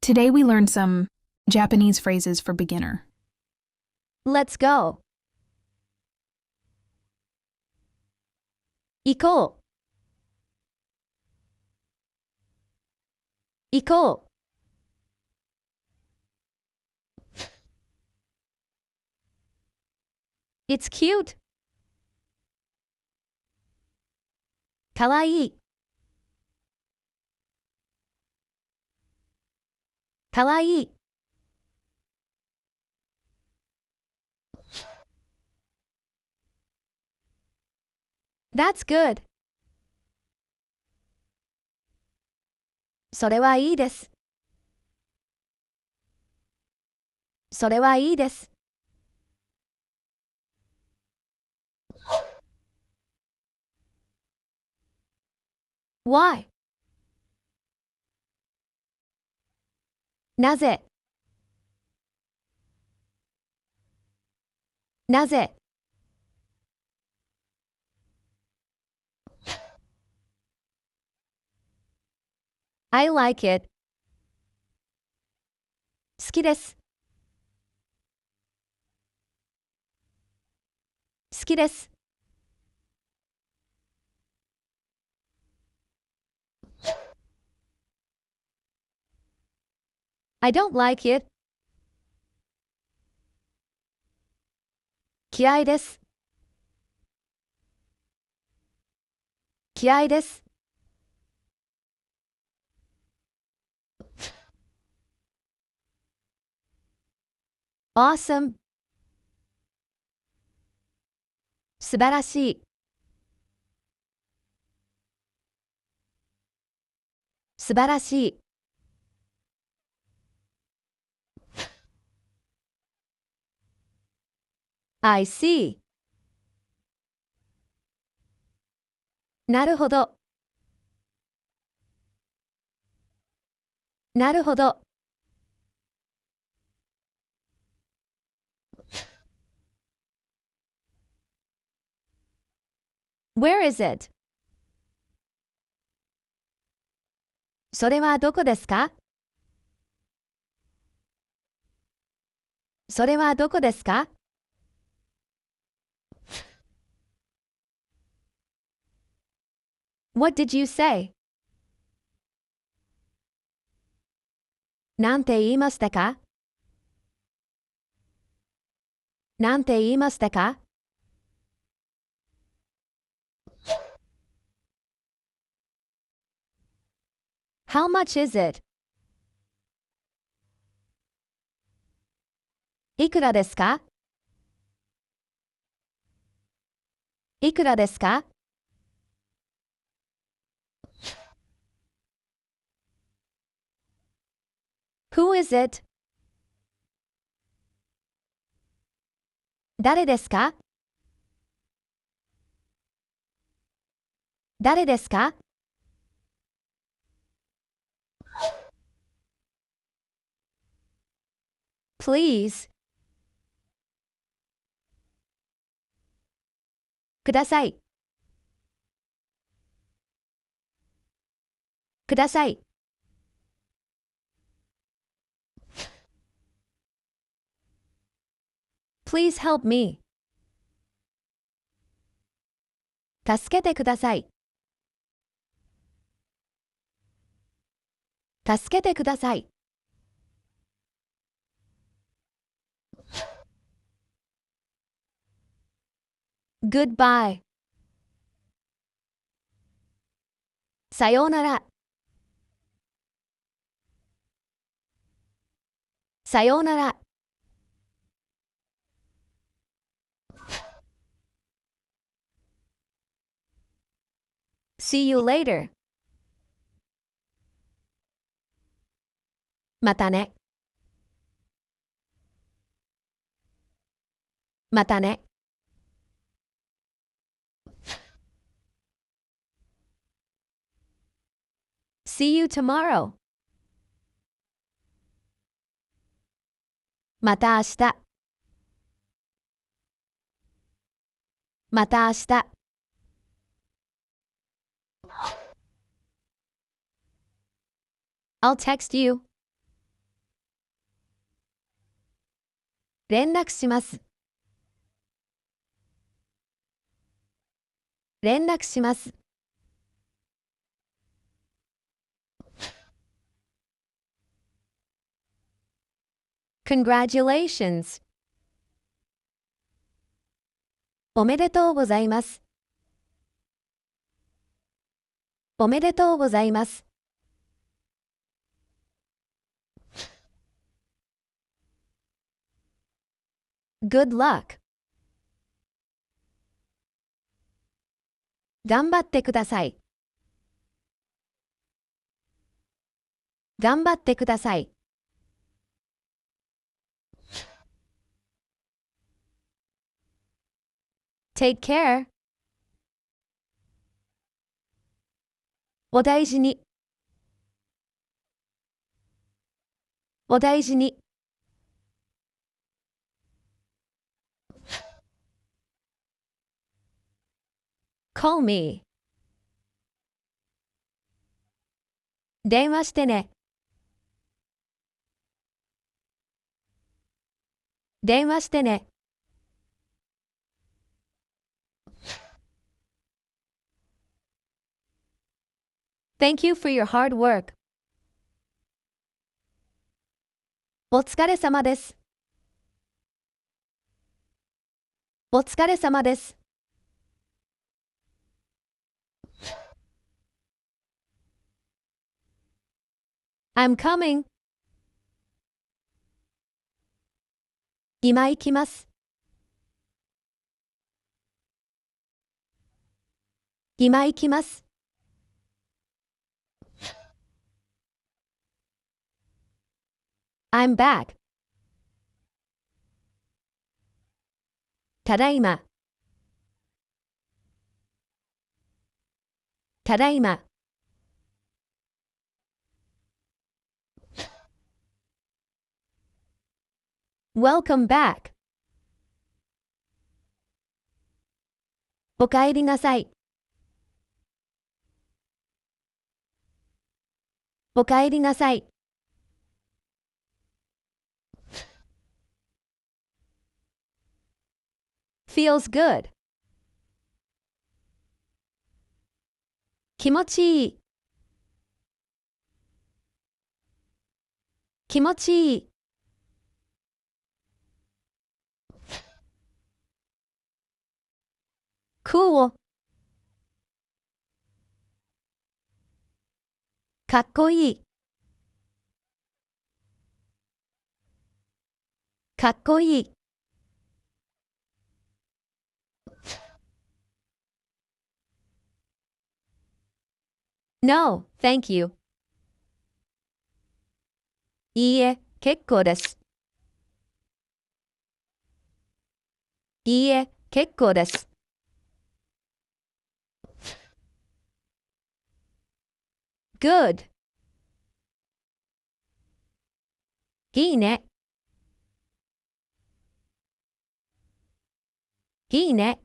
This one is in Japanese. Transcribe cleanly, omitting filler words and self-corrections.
Today we learned some Japanese phrases for beginner. Let's go. 行こう。行こう。It's cute. かわいい。かわいい。That's good. それはいいです。それはいいです。Why? なぜなぜ I like it. 好きです。好きです。I don't like it. 嫌いです。嫌いです。Awesome. 素晴らしい。素晴らしい。I see. なるほど。なるほど。Where is it? それはどこですか？それはどこですか？ What did you say? なんて言いましたか？なんて言いましたか？ How much is it? いくらですか？いくらですか？ Who is it? 誰ですか？誰ですか？ Please. ください。ください。Please help me. 助けてください。助けてください。Goodbye. さようなら。さようなら。See you later. またね。またね。See you tomorrow. また明日。また明日。I'll text you. 連絡します。連絡します。Congratulations! おめでとうございます。おめでとうございます。Good luck! 頑張ってください。頑張ってください。Take care! お大事に。お大事に。Call me. 電話してね。電話してね。Thank you for your hard work. お疲れ様です。お疲れ様です。I'm coming. 今行きます。今行きます。I'm back. ただいま。ただいま。Welcome back. おかえりなさい。おかえりなさい。Feels good. 気持ちいい。気持ちいい。Cool. かっこいい。かっこいい。No, thank you. いいえ、結構です。いいえ、結構です。Good. いいね。いいね。